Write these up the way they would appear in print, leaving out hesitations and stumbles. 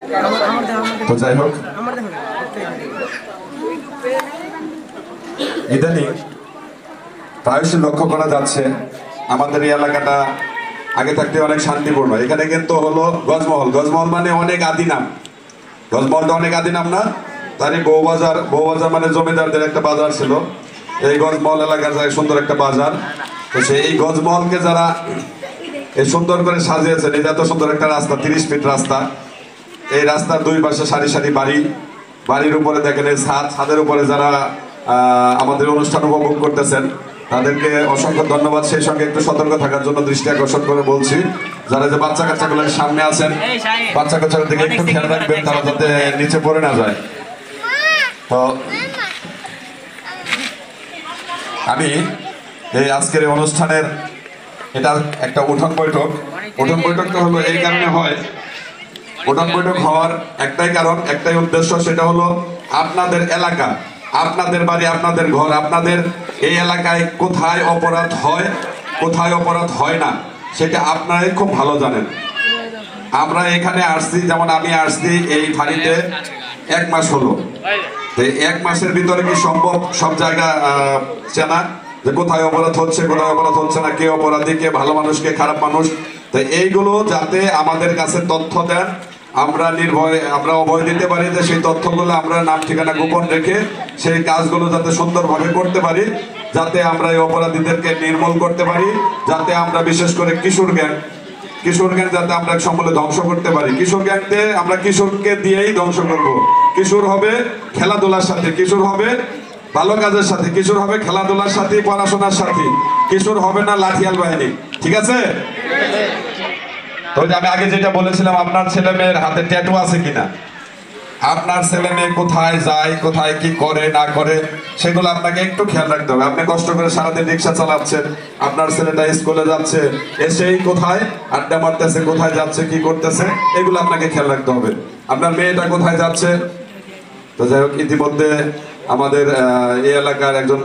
তো যাই হোক, ইদানিং প্রায়শই লক্ষ্য করা যাচ্ছে আমাদের এই এলাকাটা আগে থাকতে অনেক শান্তিপূর্ণ। এখানে কিন্তু হলো গজমহল। গজমহল মানে অনেক আদি নাম। গজমহলটা অনেক আদি নাম না? তারই বউবাজার। বউবাজার মানে জমিদারদের একটা বাজার ছিল। এই গজমহল এলাকার সুন্দর একটা বাজার। তো সেই গজমহলকে যারা এই সুন্দর করে সাজিয়েছেন, এই এত সুন্দর একটা রাস্তা, 30 ফিট রাস্তা, এই রাস্তার দুই পাশে সারি সারি বাড়ি, বাড়ির উপরে দেখেন এই ছাদ, ছাদের উপরে যারা আমাদের অনুষ্ঠান উপভোগ করতেছেন তাদেরকে অসংখ্য ধন্যবাদ। সেই সঙ্গে একটু সতর্ক থাকার জন্য দৃষ্টি আকর্ষণ করে বলছি, যারা যে বাচ্চা কাচ্চাগুলো সামনে আছেন, বাচ্চা কাচ্চার দিকে একটু খেয়াল রাখবেন, তারা যাতে নিচে পড়ে না যায়। তো আমি এই আজকের এই অনুষ্ঠানের এটা একটা উঠোন বৈঠক। উঠোন বৈঠকটা হলো এই কারণে হয়, উঠোন বৈঠক হওয়ার একটাই কারণ, একটাই উদ্দেশ্য, সেটা হলো আপনাদের এলাকা, আপনাদের বাড়ি, আপনাদের ঘর, আপনাদের এই এলাকায় কোথায় অপরাধ হয়, কোথায় অপরাধ হয় না, সেটা আপনারাই খুব ভালো জানেন। আমরা এখানে আসছি, যেমন আমি আসছি এই ফাঁড়িতে 1 মাস হলো। তো 1 মাসের ভিতরে কি সম্ভব সব জায়গা চেনা, যে কোথায় অপরাধ হচ্ছে, কোথায় অপরাধ হচ্ছে না, কে অপরাধী, কে ভালো মানুষ, কে খারাপ মানুষ? তো এইগুলো যাতে আমাদের কাছে তথ্য দেন, আমরা নির্ভয়ে, আমরা অভয় দিতে পারি যে সেই তথ্যগুলো আমরা নাম ঠিকানা গোপন রেখে সেই কাজগুলো যাতে সুন্দরভাবে করতে পারি, যাতে আমরা এই অপরাধীদেরকে নির্মূল করতে পারি, যাতে আমরা বিশেষ করে কিশোর গ্যাং যাতে আমরা সমূলে ধ্বংস করতে পারি। কিশোর গ্যাংতে আমরা কিশোরকে দিয়েই ধ্বংস করব। কিশোর হবে খেলাধুলার সাথে, কিশোর হবে ভালো কাজের সাথে, কিশোর হবে খেলাধুলার সাথে, পড়াশোনার সাথে, কিশোর হবে না লাঠিয়াল বাহিনী। ঠিক আছে? তো আমি আগে যেটা বলেছিলাম, আপনার ছেলে মেয়ের হাতে ট্যাটু আছে কিনা, আপনার ছেলে মেয়ে কোথায় যায়, কোথায় কি করে না করে, সেগুলো আপনাকে একটু খেয়াল রাখতে হবে। আপনি কষ্ট করে সারাদিন রিক্সা চালাচ্ছেন, আপনার ছেলেটা স্কুলে যাচ্ছে, এসেই কোথায় আড্ডা মারতেছে, কোথায় যাচ্ছে, কি করতেছে, এগুলো আপনাকে খেয়াল রাখতে হবে। আপনার মেয়েটা কোথায় যাচ্ছে। তো যাই হোক, ইতিমধ্যে আমাদের এই এলাকার একজন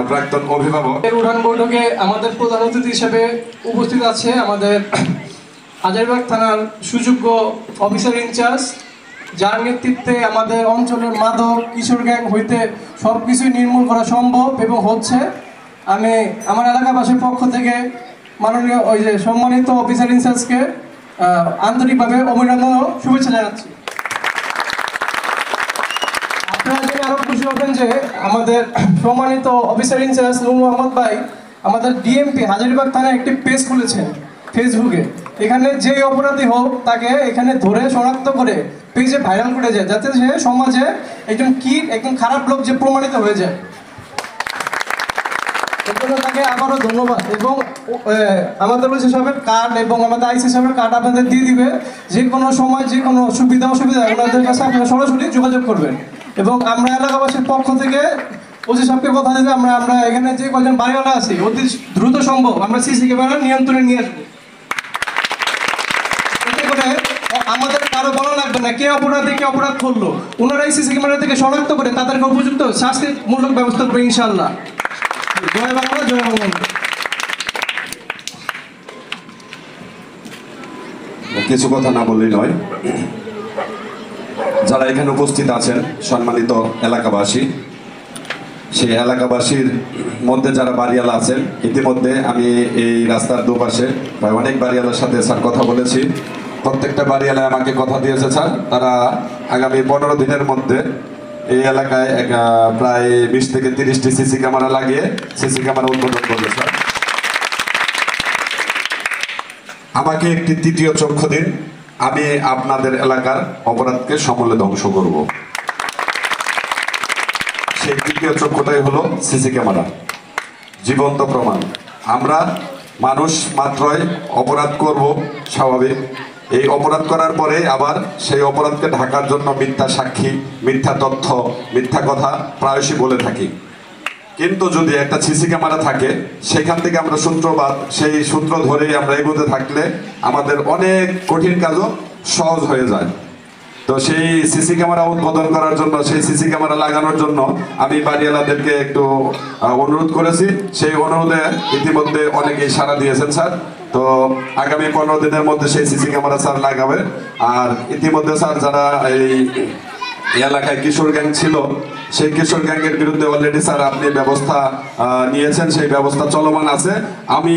প্রাক্তন অভিভাবক উঠান বৈঠকে আমাদের প্রধান অতিথি হিসেবে উপস্থিত আছে আমাদের হাজারীবাগ থানার সুযোগ্য অফিসার ইনচার্জ, যার নেতৃত্বে আমাদের অঞ্চলের মাদক কিশোর গ্যাং হইতে সব কিছুই নির্মূল করা সম্ভব এবং হচ্ছে। আমি আমার এলাকাবাসীর পক্ষ থেকে মাননীয় সম্মানিত অফিসার ইনচার্জকে আন্তরিকভাবে অভিনন্দন ও শুভেচ্ছা জানাচ্ছি। আপনারা জেনে আরো খুশি হবেন যে আমাদের সম্মানিত অফিসার ইনচার্জ নূর মোহাম্মদ ভাই আমাদের ডিএমপি হাজারীবাগ থানায় একটি পেজ খুলেছেন ফেসবুকে। এখানে যেই অপরাধী হোক তাকে এখানে ধরে শনাক্ত করে পেজে ভাইরাল করে যায়, যাতে সে সমাজে একজন খারাপ লোক যে প্রমাণিত হয়ে যায়। এজন্য তাকে আবারও ধন্যবাদ। এবং আমাদের ওসি সাহেবের কার্ড এবং আমাদের আইসি সাহেবের কার্ড আপনাদের দিয়ে দিবে। যে কোনো সময় যে কোনো সুবিধা অসুবিধা ওনাদের কাছে আপনারা সরাসরি যোগাযোগ করবেন। এবং আমরা এলাকাবাসীর পক্ষ থেকে ওসি সাহেবকে কথা দিতে আমরা এখানে যে কজন বাড়িওয়ালা আছি অতি দ্রুত সম্ভব আমরা সিসি ক্যামেরা নিয়ন্ত্রণে নিয়ে আসবো। এতে করে আমাদের কারো বলা লাগবে না কে অপরাধী, কে অপরাধ করলো, ওনারাই সিসি ক্যামেরা থেকে শনাক্ত করে তাদেরকে উপযুক্ত শাস্তিমূলক ব্যবস্থা করবে ইনশাআল্লাহ। জয় বাংলা, জয় বাংলা। কিছু কথা না বললেই নয়। যারা এখানে উপস্থিত আছেন সম্মানিত এলাকাবাসী, সেই এলাকাবাসীর মধ্যে যারা বাড়িওয়ালা আছেন, ইতিমধ্যে আমি এই রাস্তার দুপাশে প্রায় অনেক বাড়িওয়ালার সাথে স্যার কথা বলেছি। প্রত্যেকটা বাড়িওয়ালা আমাকে কথা দিয়েছে স্যার, তারা আগামী 15 দিনের মধ্যে এই এলাকায় প্রায় 20 থেকে 30টি সিসি ক্যামেরা লাগিয়ে সিসি ক্যামেরা উদ্বোধন করবে স্যার। আমাকে একটি তৃতীয় চক্ষু দিন, আমি আপনাদের এলাকার অপরাধকে সমূলে ধ্বংস করব। সেই তৃতীয় চক্ষুটাই হলো সিসি ক্যামেরা, জীবন্ত প্রমাণ। আমরা মানুষ মাত্রই অপরাধ করব, স্বাভাবিক। এই অপরাধ করার পরে আবার সেই অপরাধকে ঢাকার জন্য মিথ্যা সাক্ষী, মিথ্যা তথ্য, মিথ্যা কথা প্রায়শই বলে থাকি। কিন্তু যদি একটা সিসি ক্যামেরা থাকে, সেখান থেকে আমরা সূত্রপাত, সেই সূত্র ধরেই আমরা এগোতে থাকলে আমাদের অনেক কঠিন কাজও সহজ হয়ে যায়। তো সেই সিসি ক্যামেরা উদ্বোধন করার জন্য, সেই সিসি ক্যামেরা লাগানোর জন্য আমি বাড়িওয়ালাদেরকে একটু অনুরোধ করেছি। সেই অনুরোধে ইতিমধ্যে অনেকেই সাড়া দিয়েছেন স্যার। তো আগামী 15 দিনের মধ্যে সেই সিসি ক্যামেরা স্যার লাগাবে। আর ইতিমধ্যে স্যার যারা এই এলাকায় কিশোর গ্যাং ছিল, সেই কিশোর গ্যাংয়ের বিরুদ্ধে অলরেডি স্যার আপনি ব্যবস্থা নিয়েছেন, সেই ব্যবস্থা চলমান আছে। আমি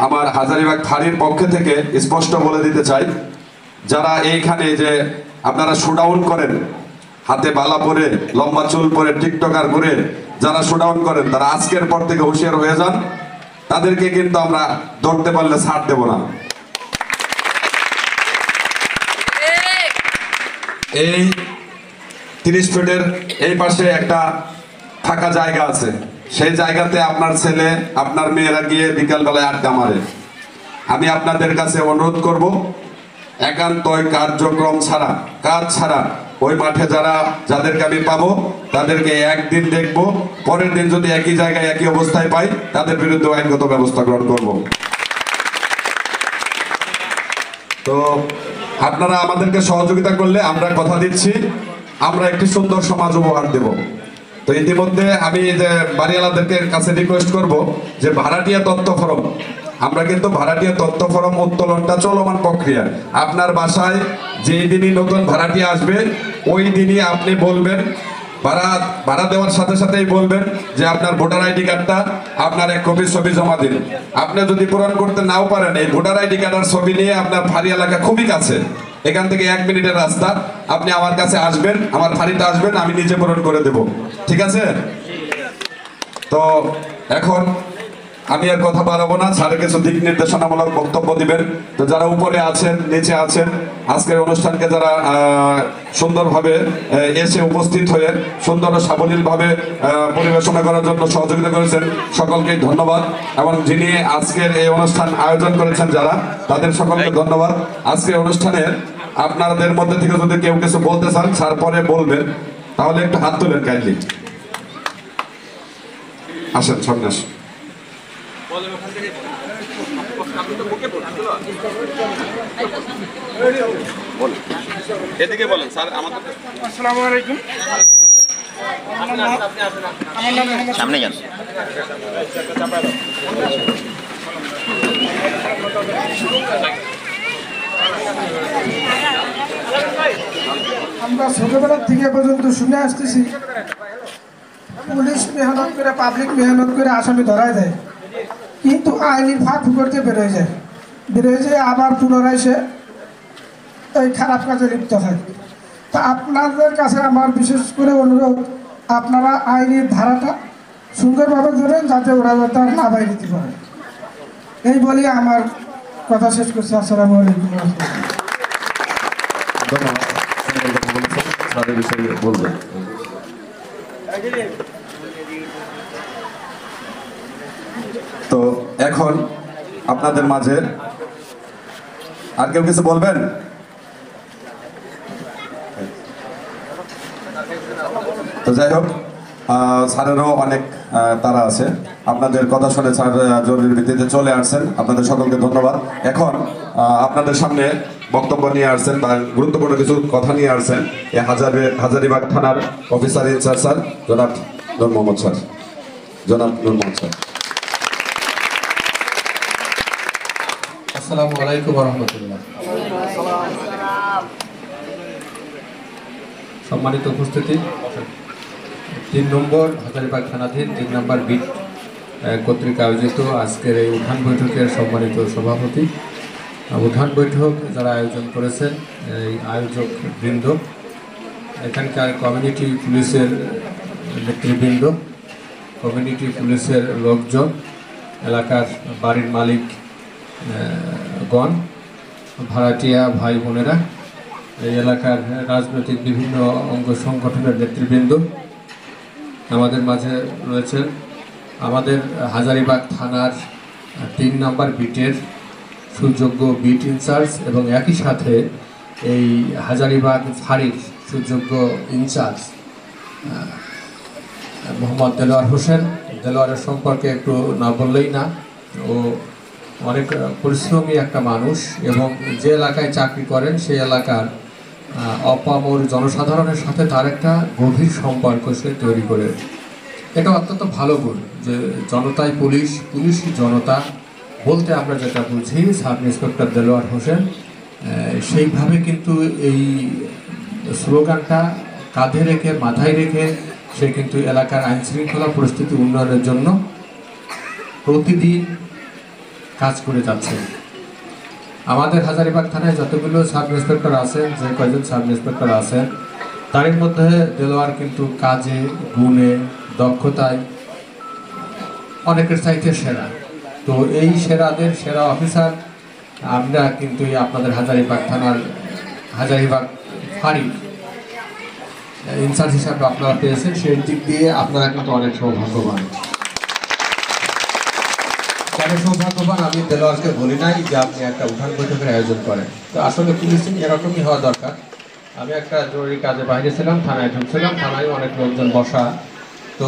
আমার হাজারীবাগ ফাঁড়ির পক্ষে থেকে স্পষ্ট বলে দিতে চাই, যারা এইখানে যে আপনারা শোডাউন করেন, হাতে বালা পরে, লম্বা চুল পরে, টিকটকার করে যারা শোডাউন করেন, তারা আজকের পর থেকে হুঁশিয়ার হয়ে যান। তাদেরকে কিন্তু আমরা ধরতে পারলে ছাড় দেব না। এই 30 ফিটের এই পাশে একটা ফাঁকা জায়গা আছে, সেই জায়গাতে আপনার ছেলে আপনার মেয়েরা গিয়ে বিকালবেলায় আড্ডা মারে। আমি আপনাদের কাছে অনুরোধ করব, একান্তই কার্যক্রম ছাড়া, কাজ ছাড়া ওই মাঠে যাদেরকে আমি পাবো তাদেরকে একদিন দেখব, পরের দিন যদি একই জায়গায় একই অবস্থায় পাই তাদের বিরুদ্ধে আইনগত ব্যবস্থা গ্রহণ করব। তো আপনারা আমাদেরকে সহযোগিতা করলে আমরা কথা দিচ্ছি আমরা একটি সুন্দর সমাজ উপহার দেব। তো ইতিমধ্যে আমি যে বাড়িওয়ালাদেরকে কাছে রিকোয়েস্ট করব যে ভাড়াটিয়া তথ্য ফরম, আমরা কিন্তু ভাড়াটিয়া তথ্য ফরম উত্তোলনটা চলমান প্রক্রিয়া। আপনার বাসায় যেই দিনই নতুন ভাড়াটিয়া আসবে ওই দিনই আপনি বলবেন, ভাড়া দেওয়ার সাথে সাথেই বলবেন যে আপনার ভোটার আইডি কার্ডটা আপনার এক কপি ছবি জমা দিন। আপনি যদি পূরণ করতে নাও পারেন, এই ভোটার আইডি কার্ড আর ছবি নিয়ে আপনার ফাঁড়ি এলাকা খুবই কাছে, এখান থেকে 1 মিনিটের রাস্তা। আপনি আমার কাছে আসবেন, আমার ফাঁড়িতে আসবেন, আমি নিজে পূরণ করে দেব, ঠিক আছে? তো এখন আমি আর কথা বাড়াবো না, স্যারের কিছু দিক নির্দেশনামূলক বক্তব্য দিবেন। তো যারা উপরে আছেন, নিচে আছেন, আজকের অনুষ্ঠানকে যারা সুন্দরভাবে এসে উপস্থিত হয়ে সুন্দর ও সাবলীলভাবে পরিবেশনা করার জন্য সহযোগিতা করেছেন, সকলকেই ধন্যবাদ। এবং যিনি আজকের এই অনুষ্ঠান আয়োজন করেছেন যারা, তাদের সকলকে ধন্যবাদ। আজকের অনুষ্ঠানে আপনাদের মধ্যে থেকে যদি কেউ কিছু বলতে চান, স্যার পরে বলবেন, তাহলে একটু হাত তোলেন কাইন্ডলি। আসেন, সামনে আসেন। এদিকে বলেন স্যার। আমাদের আসসালামু আলাইকুম। সামনে যান। আমরা ছোটবেলার থেকে পর্যন্ত শুনে আসতেছি, পুলিশ মেহনত করে, পাবলিক মেহনত করে আসামি ধরায় দেয়, কিন্তু আইনি ফাঁক করতে বেরোয় যায়, আবার পুনরায় সে এই খারাপ কাজে লিপ্ত হয়। তা আপনাদের কাছে আমার বিশেষ করে অনুরোধ, আপনারা আইনের ধারাটা সুন্দরভাবে ধরেন, যাতে ওরা তার না বাইরে দিতে পারে। এই বলি আমার কথা শেষ করছি। আসসালামু আলাইকুম। তো এখন আপনাদের মাঝে আর কেউ কিছু বলবেন? তো যাই হোক, স্যারেরও অনেক তারা আছে, আপনাদের কথা শুনে স্যার জরুরি ভিত্তিতে চলে আসছেন, আপনাদের সকলকে ধন্যবাদ। এখন আপনাদের সামনে বক্তব্য নিয়ে আসছেন বা গুরুত্বপূর্ণ কিছু কথা নিয়ে আসছেন এই হাজারীবাগ থানার অফিসার ইনচার্জ স্যার জনাব নূর মোহাম্মদ স্যার। আসসালামু আলাইকুম ওয়া রাহমাতুল্লাহ। সম্মানিত উপস্থিতি, 3 নম্বর হাজারীবাগ থানাধীন 3 নম্বর বিট কর্তৃক আয়োজিত আজকের এই উঠান বৈঠকের সম্মানিত সভাপতি, উঠান বৈঠক যারা আয়োজন করেছেন, এই আয়োজক বৃন্দ, এখানকার কমিউনিটি পুলিশের নেতৃবৃন্দ, কমিউনিটি পুলিশের লোকজন, এলাকার বাড়ির মালিক গণ, ভাড়াটিয়া ভাই বোনেরা, এই এলাকার রাজনৈতিক বিভিন্ন অঙ্গ সংগঠনের নেতৃবৃন্দ আমাদের মাঝে রয়েছেন। আমাদের হাজারীবাগ থানার 3 নম্বর বিটের সুযোগ্য বিট ইনচার্জ এবং একই সাথে এই হাজারীবাগ ফাঁড়ির সুযোগ্য ইনচার্জ মোহাম্মদ দেলোয়ার হোসেন। দেলোয়ারের সম্পর্কে একটু না বললেই না, ও অনেক পরিশ্রমী একটা মানুষ এবং যে এলাকায় চাকরি করেন সেই এলাকার অপামর জনসাধারণের সাথে তার একটা গভীর সম্পর্ক সে তৈরি করে। এটা অত্যন্ত ভালো গুণ যে জনতাই পুলিশ, পুলিশই জনতা, বলতে আমরা যেটা বুঝি, সাব ইন্সপেক্টর দেলোয়ার হোসেন সেইভাবে কিন্তু এই স্লোগানটা কাঁধে রেখে, মাথায় রেখে সে কিন্তু এলাকার আইন শৃঙ্খলা পরিস্থিতি উন্নয়নের জন্য প্রতিদিন কাজ করে যাচ্ছে। আমাদের হাজারীবাগ থানায় যতগুলো সাব ইন্সপেক্টর আছেন, যে কয়জন সাব ইন্সপেক্টর আছেন, তার মধ্যে দেলোয়ার কিন্তু কাজে, গুণে, দক্ষতায় অনেকের চাইতে সেরা। তো এই সেরাদের সেরা অফিসার আমরা কিন্তু আপনাদের হাজারীবাগ থানার হাজারীবাগ ফাঁড়ি ইনচার্জ হিসাবে আপনারা পেয়েছেন, সেই দিক দিয়ে আপনারা কিন্তু অনেক সৌভাগ্যবান। কেন সৌভাগ্যবান? আমি দেলোয়ারকে বলি নাই যে আপনি একটা উঠান বৈঠকের আয়োজন করেন, তো আসলে পুলিশিং এরকমই হওয়া দরকার। আমি একটা জরুরি কাজে বাইরে ছিলাম, থানায় ঢুকছিলাম, থানায় অনেক লোকজন বসা, তো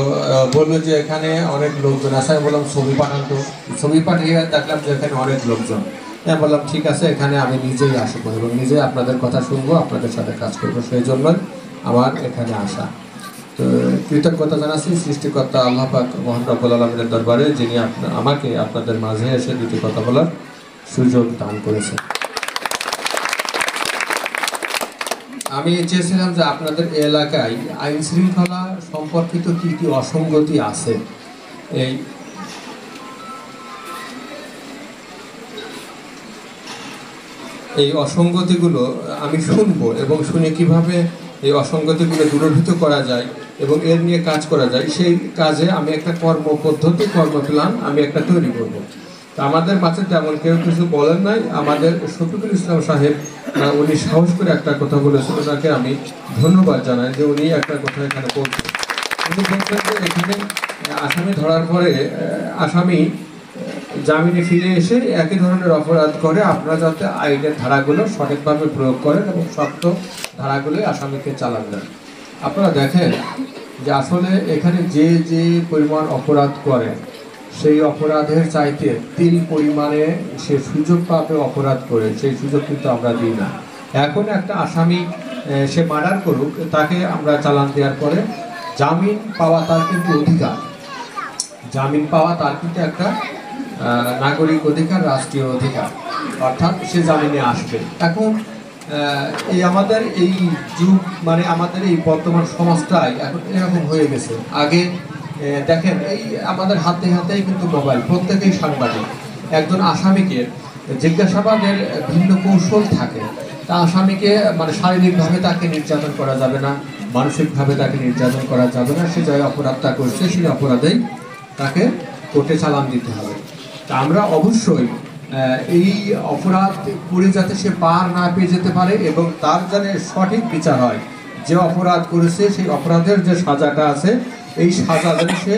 বললো যে এখানে অনেক লোকজন আছে। আমি বললাম ছবি পাঠান, তো ছবি পাঠিয়ে দেখলাম যে এখানে অনেক লোকজন। আমি বললাম ঠিক আছে, এখানে আমি নিজেই আসবো এবং নিজেই আপনাদের কথা শুনবো, আপনাদের সাথে কাজ করবো, সেই জন্যই আমার এখানে আসা। তো কৃতজ্ঞতা জানাচ্ছি সৃষ্টিকর্তা আল্লাহ পাক মহান রব্বুল আলামিনের দরবারে, যিনি আমাকে আপনাদের মাঝে এসে দুটি কথা বলার সুযোগ দান করেছেন। আমি চেয়েছিলাম যে আপনাদের এলাকায় আইন শৃঙ্খলা সম্পর্কিত কি কি অসঙ্গতি আছে, এই অসঙ্গতিগুলো আমি শুনবো এবং শুনে কিভাবে এই অসঙ্গতিগুলো দূরীভূত করা যায় এবং এর নিয়ে কাজ করা যায়, সেই কাজে আমি একটা কর্মপদ্ধতি, কর্মপ্ল্যান আমি একটা তৈরি করব। তো আমাদের মাঝে তেমন কেউ কিছু বলেন নাই। আমাদের শফিকুল ইসলাম সাহেব উনি সাহস করে একটা কথা বলেছেন, ওনাকে আমি ধন্যবাদ জানাই যে উনি একটা কথা এখানে বলছেন। উনি বলছেন যে এখানে আসামি ধরার পরে আসামি জামিনে ফিরে এসে একই ধরনের অপরাধ করে, আপনারা যাতে আইনের ধারাগুলো সঠিকভাবে প্রয়োগ করেন এবং শক্ত ধারাগুলো আসামিকে চালান দেন। আপনারা দেখেন যে আসলে এখানে যে যে পরিমাণ অপরাধ করে, সেই অপরাধের চাইতে 3 পরিমাণে সে সুযোগ পাবে অপরাধ করে, সেই সুযোগ কিন্তু আমরা দিই না। এখন একটা আসামি সে মার্ডার করুক, তাকে আমরা চালান দেওয়ার পরে জামিন পাওয়া তার কিন্তু অধিকার, জামিন পাওয়া তার কিন্তু একটা নাগরিক অধিকার, রাষ্ট্রীয় অধিকার, অর্থাৎ সে জামিনে আসবে। এখন এই আমাদের এই যুগ, মানে আমাদের এই বর্তমান সমাজটাই এখন এরকম হয়ে গেছে। আগে দেখেন এই আমাদের হাতে হাতেই কিন্তু মোবাইল, প্রত্যেকেই সাংবাদিক। একজন আসামিকে জিজ্ঞাসাবাদের ভিন্ন কৌশল থাকে, তা আসামিকে মানে শারীরিকভাবে তাকে নির্যাতন করা যাবে না, মানসিকভাবে তাকে নির্যাতন করা যাবে না। সে যে অপরাধটা করছে সেই অপরাধেই তাকে কোর্টে চালান দিতে হবে। তা আমরা অবশ্যই এই অপরাধ করে যাতে সে পার না পেয়ে যেতে পারে এবং তার যেন সঠিক বিচার হয়, যে অপরাধ করেছে সেই অপরাধের যে সাজাটা আছে, এই সাজা যেন সে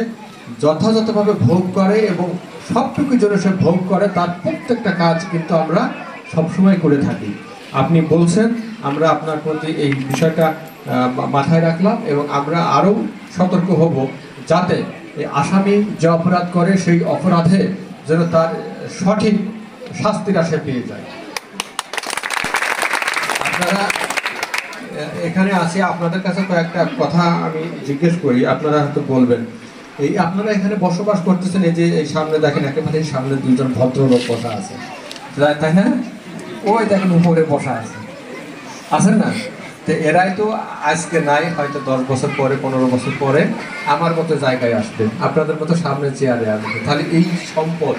যথাযথভাবে ভোগ করে এবং সবটুকু যেন সে ভোগ করে, তার প্রত্যেকটা কাজ কিন্তু আমরা সবসময় করে থাকি। আপনি বলছেন, আমরা আপনার প্রতি এই বিষয়টা মাথায় রাখলাম এবং আমরা আরও সতর্ক হব যাতে এই আসামি যে অপরাধ করে সেই অপরাধে যেন তার সঠিক শাস্তিটা সে পেয়ে যায়। আপনারা এখানে আসি, আপনাদের কাছে কয়েকটা কথা আমি জিজ্ঞেস করি, আপনারা হয়তো বলবেন। এই আপনারা এখানে বসবাস করতেছেন, এই যে এই সামনে দেখেন একেবারে সামনে 2জন ভদ্রলোক বসা আছে, তাই না? ওই দেখেন উপরে বসা আছে, আছেন না? তো এরাই তো আজকে নাই, হয়তো 10 বছর পরে, 15 বছর পরে আমার মতো জায়গায় আসবে, আপনাদের মতো সামনে চেয়ারে আসবে। তাহলে এই সম্পদ,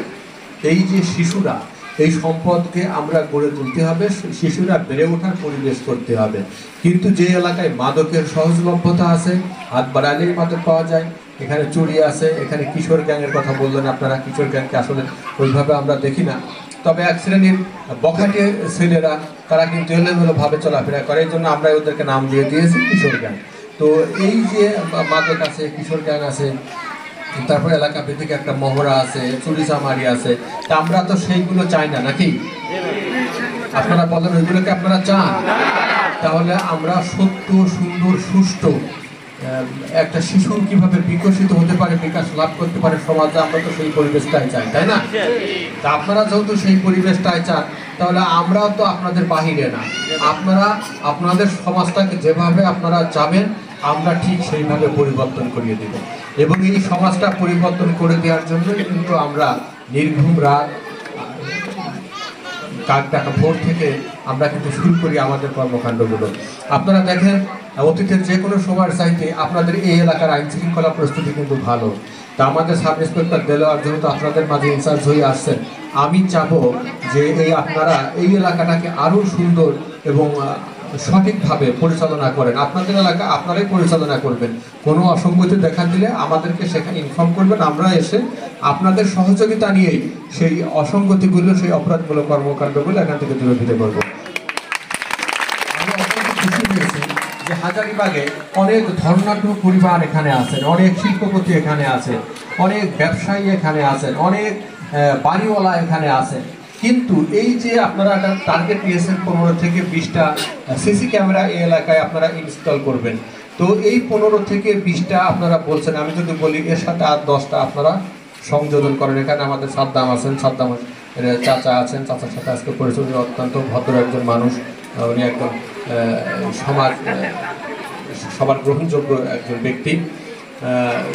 এই যে শিশুরা, এই সম্পদকে আমরা গড়ে তুলতে হবে, শিশুরা বেড়ে ওঠার পরিবেশ করতে হবে। কিন্তু যে এলাকায় মাদকের সহজলভ্যতা আছে, হাত বাড়ালেই মাদক পাওয়া যায়, এখানে চুরি আছে, এখানে কিশোর গ্যাংয়ের কথা বললেন আপনারা, কিশোর গ্যাংকে আসলে ওইভাবে আমরা দেখি না। তবে এক শ্রেণীর বখাটে ছেলেরা, তারা কিন্তু এলোমেলোভাবে চলাফেরা করে, এই জন্য আমরা ওদেরকে নাম দিয়ে দিয়েছি কিশোর গ্যাং। তো এই যে মাদক আছে, কিশোর গ্যাং আছে, তারপরে এলাকা ভিত্তিক একটা মহড়া আছে, চুরি চামারি আছে, তা আমরা তো সেইগুলো চাই না, নাকি? আপনারা বলেন ওইগুলোকে আপনারা চান? তাহলে আমরা সত্য, সুন্দর, সুষ্ঠু একটা শিশু কিভাবে বিকশিত হতে পারে, বিকাশ লাভ করতে পারে সমাজে, আমরা তো সেই পরিবেশটাই চাই, তাই না? তা আপনারা যেহেতু সেই পরিবেশটাই চান, তাহলে আমরাও তো আপনাদের বাহিরে না। আপনারা আপনাদের সমাজটাকে যেভাবে আপনারা চাবেন, আমরা ঠিক সেইভাবে পরিবর্তন করিয়ে দেব এবং এই সমাজটা পরিবর্তন করে দেওয়ার জন্য কিন্তু আমরা নির্ঘুম রাত, কাকডাকা ভোর থেকে আমরা কিন্তু শুরু করি আমাদের কর্মকাণ্ডগুলো। আপনারা দেখেন অতীতের যে কোনো সময়ের চাইতে আপনাদের এই এলাকার আইন শৃঙ্খলা প্রস্তুতি কিন্তু ভালো। তা আমাদের সাব ইন্সপেক্টর দেলোয়ার যেহেতু আপনাদের মাঝে ইনচার্জ হয়ে আসছেন, আমি চাবো যে আপনারা এই এলাকাটাকে আরও সুন্দর এবং সঠিকভাবে পরিচালনা করেন। আপনাদের এলাকা আপনারাই পরিচালনা করবেন। কোনো অসঙ্গতি দেখা দিলে আমাদেরকে সেখানে ইনফর্ম করবেন, আমরা এসে আপনাদের সহযোগিতা নিয়েই সেই অসঙ্গতিগুলো, সেই অপরাধমূলক কর্মকাণ্ডগুলো এখান থেকে দূরে ফিরে করবো। আমি অত্যন্ত খুশি হয়েছি যে হাজারীবাগে অনেক ধর্নাঢ্য পরিবার এখানে আছেন, অনেক শিল্পপতি এখানে আছেন, অনেক ব্যবসায়ী এখানে আছেন, অনেক বাড়িওয়ালা এখানে আছেন। কিন্তু এই যে আপনারা একটা টার্গেট নিয়েছেন 15 থেকে 20টা সিসি ক্যামেরা এই এলাকায় আপনারা ইনস্টল করবেন, তো এই 15 থেকে 20টা আপনারা বলছেন, আমি যদি বলি এর সাথে আর 10টা আপনারা সংযোজন করেন। এখানে আমাদের সাদ্দাম আছেন, সাদ্দাম চাচা আছেন, চাচার সাথে আজকে পরিচয়, অত্যন্ত ভদ্র একজন মানুষ, উনি একদম সবার গ্রহণযোগ্য একজন ব্যক্তি।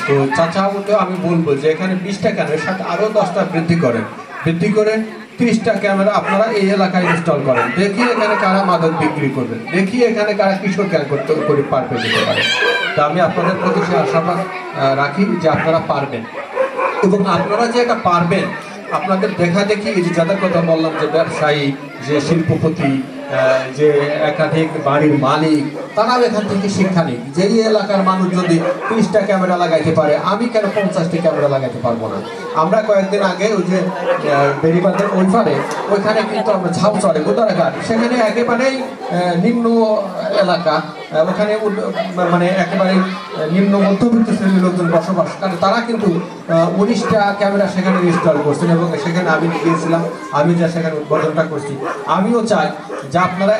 তো চাচা বলতে আমি বলবো যে এখানে 20টা কেন, এর সাথে আরও 10টা বৃদ্ধি করে 30টা ক্যামেরা আপনারা এই এলাকায় ইনস্টল করেন। দেখি এখানে কারা মাদক বিক্রি করবেন, দেখি এখানে কারা কিশোর গ্যাং করে পার পেয়ে দিতে পারে। তা আমি আপনাদের প্রতি সে আশাবাদ রাখি যে আপনারা পারবেন, এবং আপনারা যে এটা পারবেন আপনাদের দেখা দেখি এই যে যাদের কথা বললাম, যে ব্যবসায়ী, যে শিল্পপতি, যে একাধিক বাড়ির মালিক, তারাও এখান থেকে শিক্ষা নিক। যে এই এলাকার মানুষ যদি 30টা ক্যামেরা লাগাইতে পারে, আমি কেন 50টি ক্যামেরা লাগাইতে পারবো না? আমরা কয়েকদিন আগে ওই যে বেরিবাঁধের ওইখানে কিন্তু আমরা ঝাউচরে গোদারাঘাট, সেখানে একেবারেই নিম্ন এলাকা, ওখানে মানে একেবারে নিম্ন মধ্যবিত্ত শ্রেণীর লোকজন বসবাস করে, তারা কিন্তু 19টা ক্যামেরা সেখানে ইনস্টল করছেন, এবং সেখানে আমি গিয়েছিলাম, আমি যা সেখানে উদ্বোধনটা করছি। আমিও চাই যে আপনারা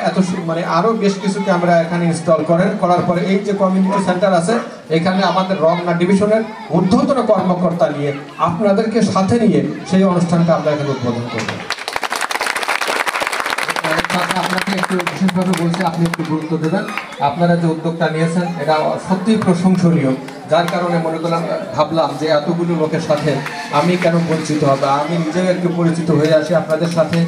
মানে আরও বেশ কিছু ক্যামেরা এখানে ইনস্টল করার পরে এই যে কমিউনিটি সেন্টার আছে, এখানে আমাদের রমনা ডিভিশনের ঊর্ধ্বতন কর্মকর্তা নিয়ে আপনাদেরকে সাথে নিয়ে সেই অনুষ্ঠানটা আমরা এখানে উদ্বোধন করব। আপনাকে একটু বিশেষভাবে বলছি, আপনি একটু গুরুত্ব দেবেন। আপনারা যে উদ্যোগটা নিয়েছেন এটা সত্যিই প্রশংসনীয়, যার কারণে মনে করলাম, ভাবলাম যে এতগুলো লোকের সাথে আমি কেন পরিচিত হবে, আমি নিজেও একটু পরিচিত হয়ে আসি আপনাদের সাথে,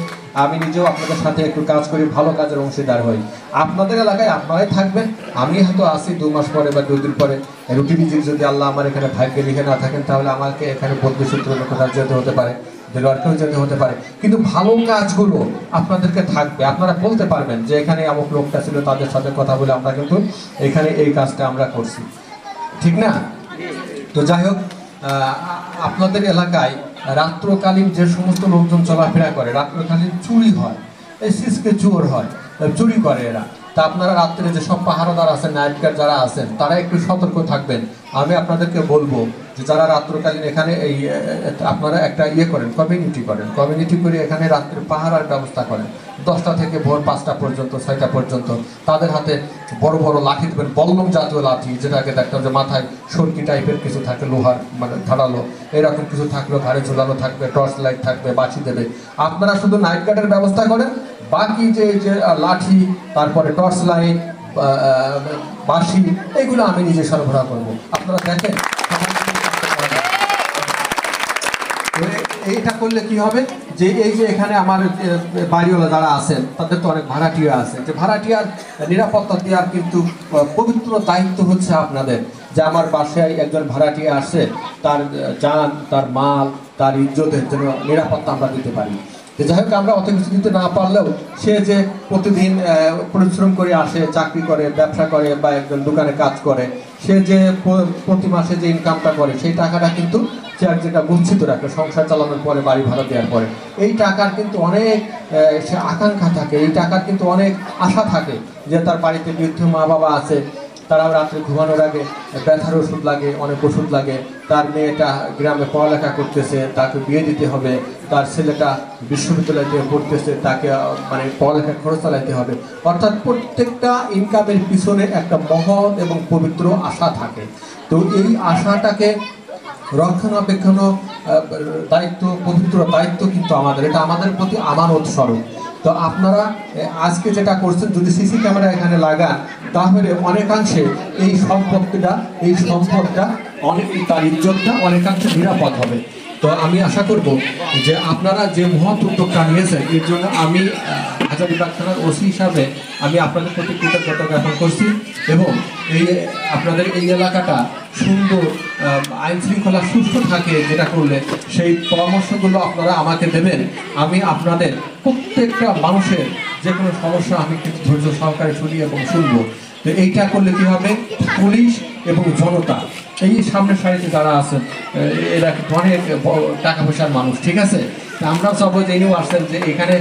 আমি নিজেও আপনাদের সাথে একটু কাজ করি, ভালো কাজের অংশীদার হই। আপনাদের এলাকায় আপনারাই থাকবেন, আমি হয়তো আসি 2 মাস পরে বা 2 দিন পরে, রুটিনিজির যদি আল্লাহ আমার এখানে ভাগ্যে লিখে না থাকেন, তাহলে আমাকে এখানে বদলি সূত্র কোথাও যেতে হতে পারে, দেলোয়ারকেও যেতে হতে পারে, কিন্তু ভালো কাজগুলো আপনাদেরকে থাকবে। আপনারা বলতে পারবেন যে এখানে এমন লোকটা ছিল, তাদের সাথে কথা বলে আমরা কিন্তু এখানে এই কাজটা আমরা করছি, ঠিক না? তো যাই হোক, আপনাদের এলাকায় রাত্রকালীন যে সমস্ত লোকজন চলাফেরা করে, রাত্রকালীন চুরি হয়, এই সিসকে চোর হয়, চুরি করে এরা। তা আপনারা রাত্রে যে সব পাহারাদার আছেন, নাইট গার্ড যারা আছেন, তারা একটু সতর্ক থাকবেন। আমি আপনাদেরকে বলবো যে যারা রাত্রকালীন এখানে এই আপনারা একটা করেন, কমিউনিটি করে এখানে রাত্রে পাহারার ব্যবস্থা করেন, 10টা থেকে ভোর 5টা পর্যন্ত, 6টা পর্যন্ত। তাদের হাতে বড় বড় লাঠি দেবেন, বল্লম জাতীয় লাঠি, যেটাকে দেখতাম যে মাথায় সরকি টাইপের কিছু থাকে, লোহার মানে ধারালো, এরকম কিছু থাকলো, ঘাড়ে ঝুলানো থাকবে, টর্চ লাইট থাকবে, বাঁশি দেবে। আপনারা শুধু নাইট গার্ডের ব্যবস্থা করেন, বাকি যে লাঠি, তারপরে টর্চ লাইট, বাঁশি, এগুলো আমি নিজে সরবরাহ করবো। আপনারা দেখেন এইটা করলে কি হবে, যে এই যে এখানে আমার বাড়িওয়ালা যারা আছেন, তাদের তো অনেক ভাড়াটিয়া আছে, যে ভাড়াটিয়ার নিরাপত্তা দেওয়ার কিন্তু পবিত্র দায়িত্ব হচ্ছে আপনাদের। যে আমার বাসায় একজন ভাড়াটিয়া আসে, তার জান, তার মাল, তার ইজ্জতের জন্য নিরাপত্তা আমরা দিতে পারি। যাই হোক, আমরা অত কিছু দিতে না পারলেও সে যে প্রতিদিন পরিশ্রম করে আসে, চাকরি করে, ব্যবসা করে, বা একজন দোকানে কাজ করে, সে যে প্রতি মাসে যে ইনকামটা করে, সেই টাকাটা কিন্তু সে এক যেটা গচ্ছিত রাখে সংসার চালানোর পরে, বাড়ি ভাড়া দেওয়ার পরে। এই টাকার কিন্তু অনেক সে আকাঙ্ক্ষা থাকে, এই টাকার কিন্তু অনেক আশা থাকে, যে তার বাড়িতে বৃদ্ধ মা বাবা আছে, তারা রাত্রে ঘুমানোর আগে ব্যথার ওষুধ লাগে, অনেক ওষুধ লাগে, তার মেয়েটা গ্রামে পড়ালেখা করতেছে, তাকে বিয়ে দিতে হবে, তার ছেলেটা বিশ্ববিদ্যালয়তে পড়তেছে, তাকে মানে পড়ালেখার খরচ চালাইতে হবে। অর্থাৎ প্রত্যেকটা ইনকামের পিছনে একটা মহৎ এবং পবিত্র আশা থাকে। তো এই আশাটাকে রক্ষণাবেক্ষণ দায়িত্ব, পবিত্র দায়িত্ব কিন্তু আমাদের, এটা আমাদের প্রতি আমানত স্বরূপ। তো আপনারা আজকে যেটা করছেন, যদি সিসি ক্যামেরা এখানে লাগান, তাহলে অনেকাংশে এই সম্পদটা অনেক, তার ইজ্জতটা অনেকাংশে নিরাপদ হবে। তো তো আমি আশা করব যে আপনারা যে মহৎ উদ্যোগটা নিয়েছেন এর জন্য আমি হাজারীবাগ থানার ওসি হিসাবে আমি আপনাদের প্রতি কৃতজ্ঞতা জ্ঞাপন করছি এবং এই আপনাদের এই এলাকাটা সুন্দর আইন শৃঙ্খলা সুস্থ থাকে যেটা করলে সেই পরামর্শগুলো আপনারা আমাকে দেবেন। আমি আপনাদের প্রত্যেকটা মানুষের যে কোনো সমস্যা আমি কিন্তু ধৈর্য সহকারে শুনি এবং শুনবো। তো এইটা করলে কী হবে, পুলিশ এবং জনতা এই সামনের সারিতে যারা আছেন এরা অনেক টাকা পয়সার মানুষ, ঠিক আছে। আমরাও সব জেনেও আসছেন যে এখানে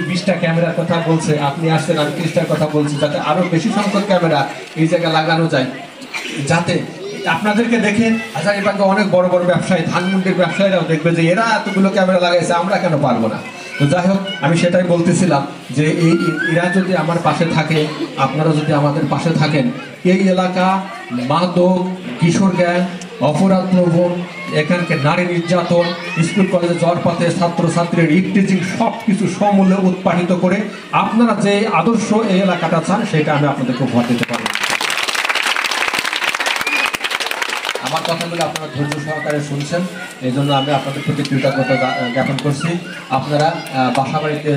20টা ক্যামেরার কথা বলছে, আপনি আসছেন আমি 30টার কথা বলছি, যাতে আরও বেশি সংখ্যক ক্যামেরা এই জায়গায় লাগানো যায়, যাতে আপনাদেরকে দেখে হাজারীবাগে অনেক বড় বড় ব্যবসায়ী ধানমন্ডির ব্যবসায়ীরাও দেখবে যে এরা এতগুলো ক্যামেরা লাগাইছে, আমরা কেন পারবো না। তো যাই হোক, আমি সেটাই বলতেছিলাম যে এরা যদি আমার পাশে থাকে, আপনারা যদি আমাদের পাশে থাকেন, এই এলাকা মাদক, কিশোর গ্যাং, অপরাধ প্রবণ, এখানকার নারী নির্যাতন, স্কুল কলেজে জটপাতে ছাত্রছাত্রীর ইফটিজিং সব কিছু সমূল্যে উৎপাদিত করে আপনারা যে আদর্শ এই এলাকাটা চান সেটা আমি আপনাদেরকে উপহার দিতে পারি। আমার কথাগুলো আপনারা ধৈর্য সহকারে শুনছেন, এই জন্য আমি আপনাদের প্রতি কৃতজ্ঞতা জ্ঞাপন করছি। আপনারা বাসা বাড়িতে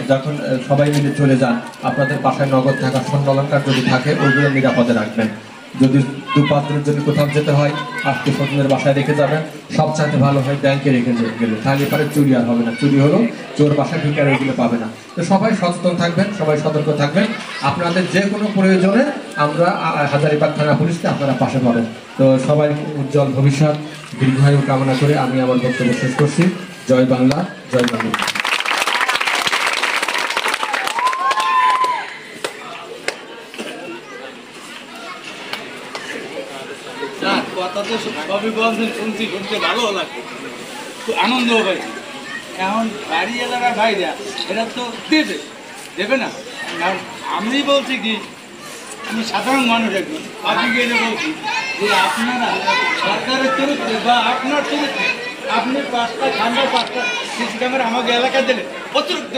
যখন সবাই মিলে চলে যান, আপনাদের বাসায় নগদ থাকা স্বর্ণ অলংকার যদি থাকে ওইগুলো নিরাপদে রাখবেন। যদি 2-5 দিনের জন্য কোথাও যেতে হয় আত্মীয় স্বজনের বাসায় রেখে যাবেন, সবচাইতে ভালো হয় ব্যাংকে রেখে গেলে, তাহলে পরে চুরি আর হবে না। চুরি হলো চোর বাসায় ঢুকে আর ওইগুলো পাবে না। তো সবাই সচেতন থাকবেন, সবাই সতর্ক থাকবেন। আপনাদের যে কোনো প্রয়োজনে আমরা হাজারীবাগ থানা পুলিশকে আপনারা পাশে পাবেন। তো সবাই উজ্জ্বল ভবিষ্যৎ দীর্ঘায়ু কামনা করে আমি আমার বক্তব্য শেষ করছি। জয় বাংলা, জয় বাংলা। কথা তো সবই বলছেন, শুনছি, শুনতে ভালো লাগে, খুব আনন্দ পাইছি। এখন বাড়ি এলাকার ভাইরা এরা তো দেবে না। কারণ আমি বলছি কি, আমি সাধারণ মানুষ একজন, আপনি গিয়ে বলছি যে আপনারা সরকারের চরিত্রে বা আপনার চরিত্রে আপনি 5টা ঠান্ডা 5টা সিসি ক্যামেরা আমাকে এলাকায় দিলে অতিরিক্ত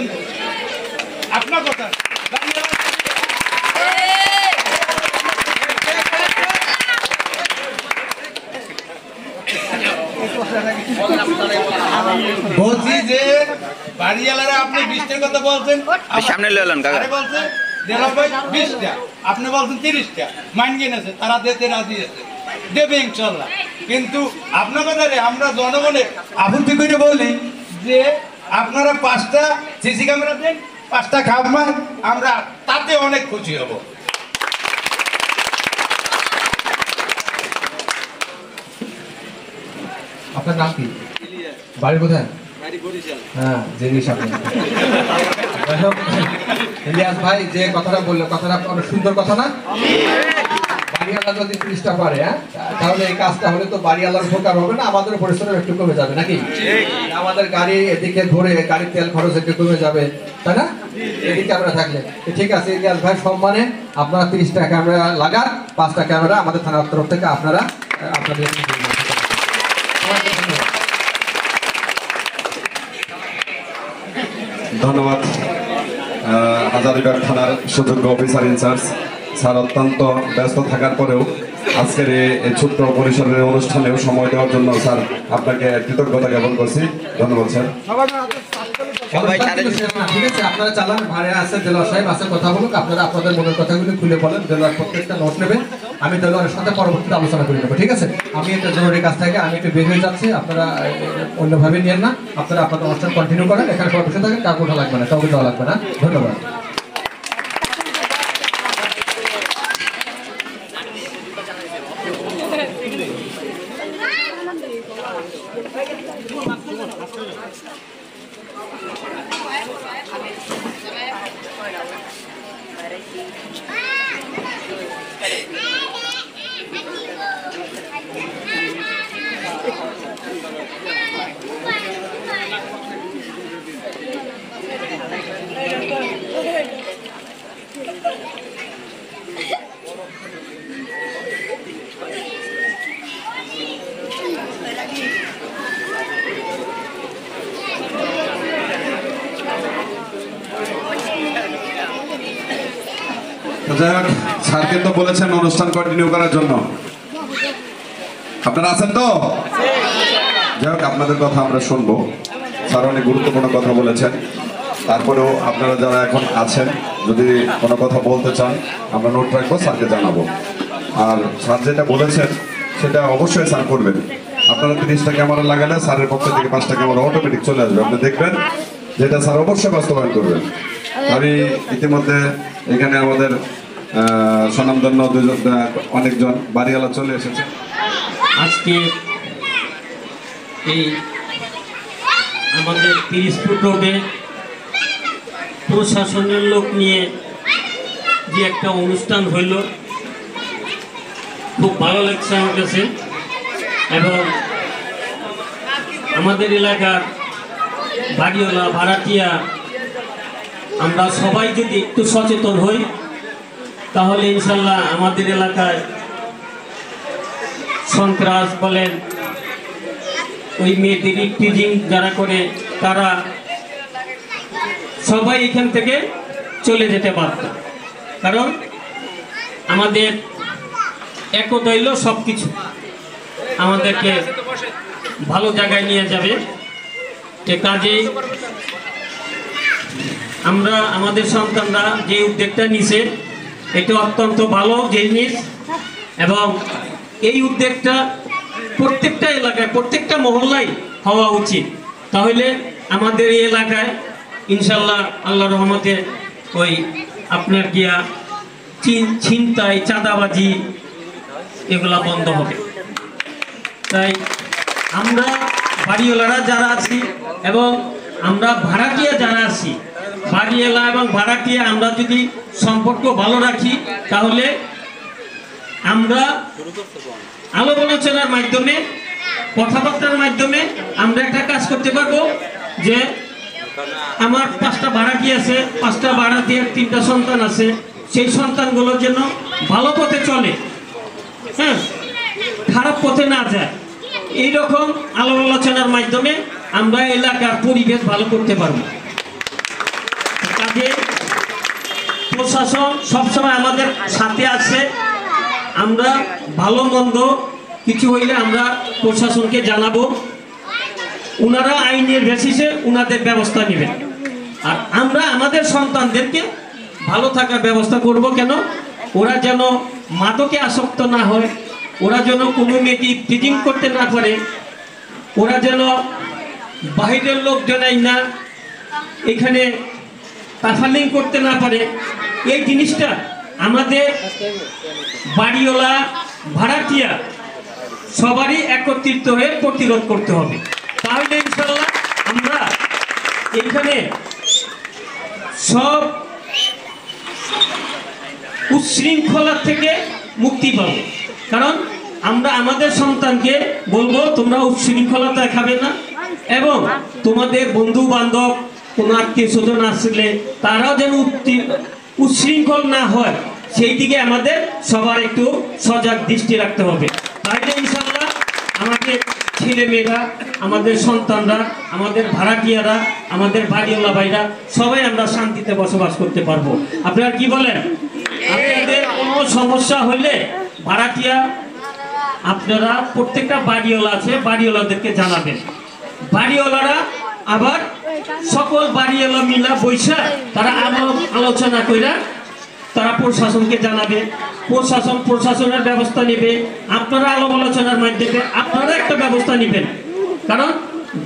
আপনার কথা বাড়ি এলাকা বলছি যে বাড়িওয়ালারা আপনি 20টার কথা বলছেন, সামনে লইলেন কাকা বলছে 20টা, আপনি বলছেন 30টা, মাইন কিনেছে, তারা দিতে রাজি আছে, দেবে ইনশাল্লাহ। কিন্তু আপনার কথা আমরা জনগণের আপত্তি করে বলি যে আপনারা 5টা সিসি ক্যামেরা দেন, 5টা খাবার, আমরা তাতে অনেক খুশি হব। আপনার নাম কি, বাড়ি কোথায়? হ্যাঁ, জিনিস আপনি ইলিয়াস ভাই যে কথাটা বললো, কথাটা অনেক সুন্দর কথা না? বাড়িওয়ালা যদি 30টা পারে, তাহলে এই কাজটা হলে তো বাড়িওয়ালার উপকার হবে না, আমাদের পরিশ্রম একটু কমে যাবে নাকি? আমাদের গাড়ি এদিকে ধরে গাড়ির তেল খরচ একটু কমে যাবে, তাই না? এদিকে আমরা থাকলে ঠিক আছে। ইলিয়াস ভাই সম্মানে আপনারা 30টা ক্যামেরা লাগান, 5টা ক্যামেরা আমাদের থানার তরফ থেকে আপনারা আপনাদের ধন্যবাদ। হাজারীবাগ থানার সুযোগ্য অফিসার ইনচার্জ স্যার অত্যন্ত ব্যস্ত থাকার পরেও আজকের এই ছোট্ট পরিসরের অনুষ্ঠানেও সময় দেওয়ার জন্য স্যার আপনাকে কৃতজ্ঞতা জ্ঞাপন করছি। ধন্যবাদ স্যার। ঠিক আছে, আপনারা চালান, ভাড়া আছে, দেলোয়ার সাহেব আছে, কথা বলুক, আপনারা আপনাদের মনের কথাগুলো খুলে বলেন, দেলোয়ার প্রত্যেকটা নোট নেবেন, আমি দেলোয়ারের সাথে পরবর্তীতে আলোচনা করে নেবো, ঠিক আছে? আমি একটা জরুরি কাজ থেকে আমি একটু বের হয়ে যাচ্ছি, আপনারা অন্যভাবে নিয়েন না, আপনারা আপনাদের অনুষ্ঠান কন্টিনিউ করেন, এখানে সবাই বসে থাকেন, কাউকে ওঠা লাগবে না, কাউকে দেওয়া লাগবে না। ধন্যবাদ। যাই হোক, স্যার কিন্তু বলেছেন অনুষ্ঠান কন্টিনিউ করার জন্য। আপনারা আছেন তো? যাই হোক, আপনাদের কথা আমরা শুনবো। স্যার অনেক গুরুত্বপূর্ণ কথা বলেছেন। তারপরেও আপনারা যারা এখন আছেন, যদি কোনো কথা বলতে চান আমরা নোট রাখবো, স্যারকে জানাবো। আর স্যার যেটা বলেছেন সেটা অবশ্যই স্যার করবেন। আপনারা 30টা ক্যামেরা লাগালে স্যারের পক্ষ থেকে 5টা ক্যামেরা অটোমেটিক চলে আসবে, আপনি দেখবেন যেটা স্যার অবশ্যই বাস্তবায়ন করবেন। আমি ইতিমধ্যে এখানে আমাদের স্বনামধন্য অনেকজন বাড়িওয়ালা চলে এসেছে। আজকে এই আমাদের 30 ফুট রোডে প্রশাসনের লোক নিয়ে যে একটা অনুষ্ঠান হইল, খুব ভালো লাগছে আমার কাছে। এবং আমাদের এলাকার বাড়িওয়ালা ভাড়াটিয়া আমরা সবাই যদি একটু সচেতন হই, তাহলে ইনশাল্লাহ আমাদের এলাকায় সন্ত্রাস বলেন, ওই মেয়েদের টিজিং যারা করে, তারা সবাই এখান থেকে চলে যেতে পারত। কারণ আমাদের একতা হইল সব কিছু, আমাদেরকে ভালো জায়গায় নিয়ে যাবে। এ কাজে আমরা আমাদের সন্তানরা যে উদ্যোগটা নিছে, এটা অত্যন্ত ভালো জিনিস। এবং এই উদ্যোগটা প্রত্যেকটা এলাকায়, প্রত্যেকটা মহল্লায় হওয়া উচিত। তাহলে আমাদের এই এলাকায় ইনশাল্লাহ আল্লাহর রহমতে ওই আপনার গিয়া ছিনতাই, চাঁদাবাজি এগুলা বন্ধ হবে। তাই আমরা বাড়িওয়ালারা যারা আছি এবং আমরা ভাড়াটিয়া যারা আছি, বাড়িওয়ালা এবং ভাড়াটিয়া আমরা যদি সম্পর্ক ভালো রাখি, তাহলে আমরা আলাপ আলোচনার মাধ্যমে, কথাবার্তার মাধ্যমে আমরা একটা কাজ করতে পারবো যে আমার 5টা ভাড়াটি আছে, 5টা ভাড়াটিয়ার 3টা সন্তান আছে, সেই সন্তানগুলো যেন ভালো পথে চলে, হ্যাঁ, খারাপ পথে না যায়। এইরকম আলাপ আলোচনার মাধ্যমে আমরা এলাকার পরিবেশ ভালো করতে পারবো। কাজে প্রশাসন সবসময় আমাদের সাথে আছে। আমরা ভালো মন্দ কিছু হইলে আমরা প্রশাসনকে জানাবো, ওনারা আইনের বেসিসে ওনাদের ব্যবস্থা নেবেন। আর আমরা আমাদের সন্তানদেরকে ভালো থাকার ব্যবস্থা করব। কেন? ওরা যেন মাদকে আসক্ত না হয়, ওরা যেন কোনো মেয়েকে টিজিং করতে না পারে, ওরা যেন বাহিরের লোক জানাই না এখানে তাফালিং করতে না পারে। এই জিনিসটা আমাদের বাড়িওয়ালা ভাড়াটিয়া সবারই একত্রিত হয়ে প্রতিরোধ করতে হবে। তাহলে ইনশাল্লাহ আমরা এখানে সব উচ্ছৃঙ্খলা থেকে মুক্তি পাব। কারণ আমরা আমাদের সন্তানকে বলবো তোমরা উচ্ছৃঙ্খলা দেখাবে না, এবং তোমাদের বন্ধু বান্ধব কোনো আত্মীয় স্বজন আসলে তারাও যেন উচ্ছৃঙ্খল না হয়, সেই দিকে আমাদের সবার একটু সজাগ দৃষ্টি রাখতে হবে। তাহলে ইনশাল্লাহ আমাদের ছেলে মেয়েরা, আমাদের সন্তানরা, আমাদের ভাড়াটিয়ারা, আমাদের বাড়িওয়ালা ভাইরা সবাই আমরা শান্তিতে বসবাস করতে পারবো। আপনারা কি বলেন? আপনাদের কোনো সমস্যা হইলে ভাড়াটিয়া আপনারা প্রত্যেকটা বাড়িওয়ালা আছে, বাড়িওয়ালাদেরকে জানাবেন। বাড়িওয়ালারা আবার সকল বাড়িওয়ালা মিলা বৈশা তারা আলোচনা কইরা তারা প্রশাসনকে জানাবে, প্রশাসন প্রশাসনের ব্যবস্থা নেবে। আপনারা আলাপ আলোচনার মাধ্যমে আপনারা একটা ব্যবস্থা নেবেন। কারণ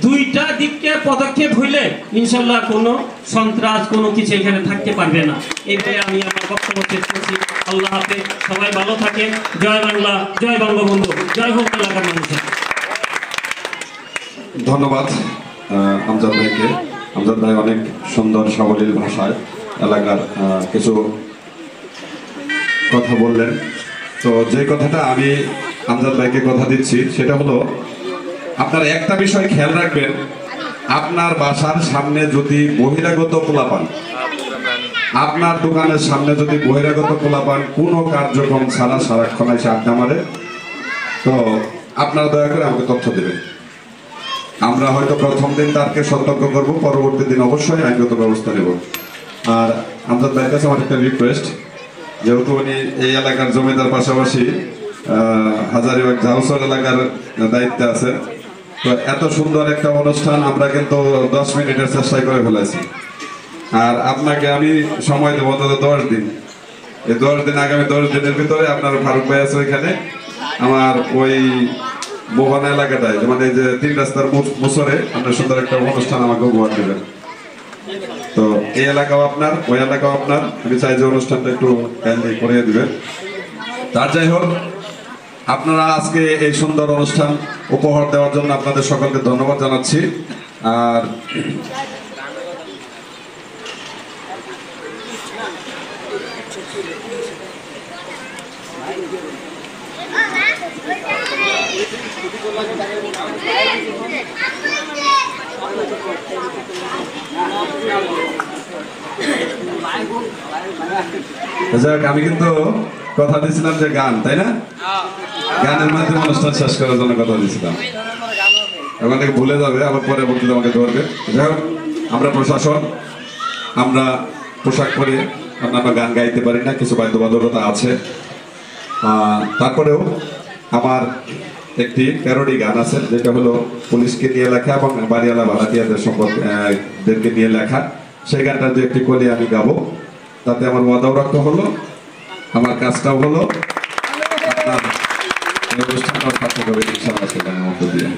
দুইটা দিককে পদক্ষেপ হইলে ইনশাল্লাহ কোনো সন্ত্রাস কোনো কিছু এখানে থাকতে পারবে না। এটাই আমি আমার বক্তব্য শেষ করছি। আল্লাহ হাফেজ, সবাই ভালো থাকেন। জয় বাংলা, জয় বঙ্গবন্ধু, জয় হোক এলাকার মানুষের। ধন্যবাদ আমজাদ ভাইকে। আমজাদ ভাই অনেক সুন্দর সাবলীল ভাষায় এলাকার কিছু কথা বললেন। তো যে কথাটা আমি আমজাদ ভাইকে কথা দিচ্ছি সেটা হলো, আপনারা একটা বিষয় খেয়াল রাখবেন, আপনার বাসার সামনে যদি বহিরাগত পোলাপান, আপনার দোকানের সামনে যদি বহিরাগত পোলাপান কোনো কার্যক্রম ছাড়া সারাক্ষণ এসে আড্ডা মারে, তো আপনারা দয়া করে আমাকে তথ্য দেবেন। আমরা হয়তো প্রথম দিন তাকে সতর্ক করব, পরবর্তী দিন অবশ্যই আইনগত ব্যবস্থা নেব। আর আমজাদ ভাইয়ের কাছে আমার একটা রিকোয়েস্ট, যেহেতু উনি এই এলাকার জমিদার পাশাপাশি হাজারীবাগ ঝাউসর এলাকার দায়িত্বে আছে, তো এত সুন্দর একটা অনুষ্ঠান আমরা কিন্তু 10 মিনিটের চেষ্টা করে ফেলেছি। আর আপনাকে আমি সময় দেবো অন্তত 10 দিন। এই 10 দিন, আগামী 10 দিনের ভিতরে আপনার ফারুক ভাই আছে ওইখানে, আমার ওই মোহনা এলাকাটায়, মানে যে 3 রাস্তার মুসরে আপনার সুন্দর একটা অনুষ্ঠান আমাকে উপহার দেবেন। তো এই এলাকাও আপনার, ওই এলাকাও আপনার, আমি চাই যে অনুষ্ঠানটা একটু কাইন্ডলি করিয়ে দিবেন। তার যাই হোক, আপনারা আজকে এই সুন্দর অনুষ্ঠান উপহার দেওয়ার জন্য আপনাদের সকলকে ধন্যবাদ জানাচ্ছি। আর আমি কিন্তু কথা দিয়েছিলাম যে গান, তাই না? গানের মাধ্যমে অনুষ্ঠান শেষ করার জন্য কথা দিয়েছিলাম। এখন থেকে ভুলে যাবে, আবার পরে বলতে আমাকে ধরবে। যাই হোক, আমরা প্রশাসন, আমরা পোশাক পরে আমরা গান গাইতে পারি না, কিছু বাধ্যবাধকতা আছে। তারপরেও আমার একটি প্যারোডি গান আছে, যেটা হলো পুলিশকে নিয়ে লেখা এবং বাড়িওয়ালা ভাড়াটিয়াদের সম্পর্কে নিয়ে লেখা। সেই গানটা দু একটি কলি আমি গাবো, তাতে আমার ওয়াদাও রক্ষা হলো, আমার কাজটাও হলো, আপনার অনুষ্ঠানটাও সার্থক হবে ইনশাআল্লাহ। সেখানের মধ্য দিয়ে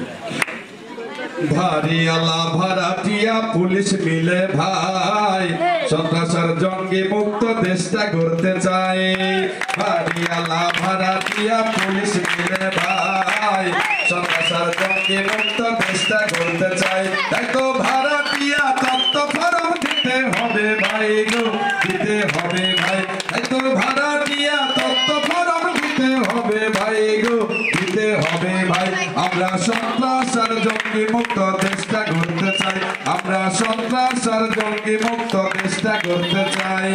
ভারিয়ালা ভাড়াটিয়া পুলিশ মিলে ভাই সন্ত্রাসের জঙ্গি মুক্ত দেশটা গড়তে চাই। ভারিয়ালা ভাড়াটিয়া পুলিশ মিলে ভাই সন্ত্রাসের জঙ্গি মুক্ত দেশটা গড়তে চাই। তাই তো ভাড়াটিয়া তত্ত্ব ফরম দিতে হবে ভাই গো, দিতে হবে ভাই। তাই তো ভাড়াটিয়া তত্ত্ব ফরম দিতে হবে ভাই গো, দিতে হবে ভাই। আমরা সন্ত্রাসের জঙ্গি মুক্ত দেশটা গড়তে চাই, আমরা সন্ত্রাসের জঙ্গি মুক্ত দেশটা গড়তে চাই।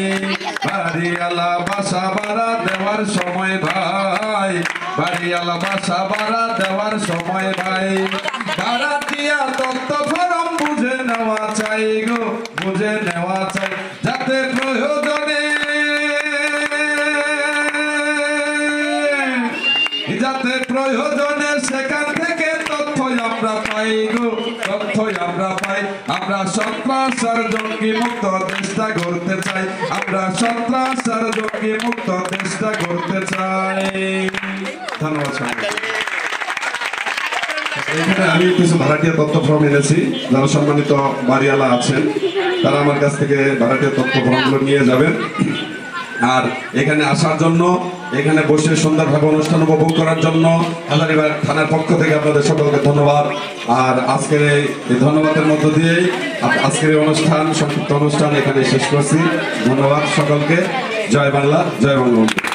বাড়িওয়ালা বাসা ভাড়া দেওয়ার সময় ভাই, বাড়িওয়ালা বাসা ভাড়া দেওয়ার সময় ভাই। ভাড়াটিয়া তত্ত্ব ফরম বুঝে নেওয়া চাই গো, বুঝে নেওয়া চাই, যাতে প্রয়োজনে সেখান থেকে তথ্য আমরা পাই গো, তথ্য আমরা পাই। আমরা সন্ত্রাসের জঙ্গি মুক্ত দেশটা গড়তে চাই, আমরা সন্ত্রাসের জঙ্গি মুক্ত দেশটা গড়তে চাই। ধন্যবাদ। এখানে আমি কিছু ভাড়াটিয়া তথ্য ফর্ম এনেছি, যারা সম্মানিত বাড়িওয়ালা আছেন তারা আমার কাছ থেকে ভাড়াটিয়া তথ্য ফর্মগুলো নিয়ে যাবেন। আর এখানে আসার জন্য, এখানে বসে সুন্দরভাবে অনুষ্ঠান উপভোগ করার জন্য হাজারীবাগ থানার পক্ষ থেকে আপনাদের সকলকে ধন্যবাদ। আর আজকের এই ধন্যবাদের মধ্য দিয়েই আজকের এই অনুষ্ঠান, সংক্ষিপ্ত অনুষ্ঠান এখানে শেষ করছি। ধন্যবাদ সকলকে। জয় বাংলা, জয় বঙ্গবন্ধু।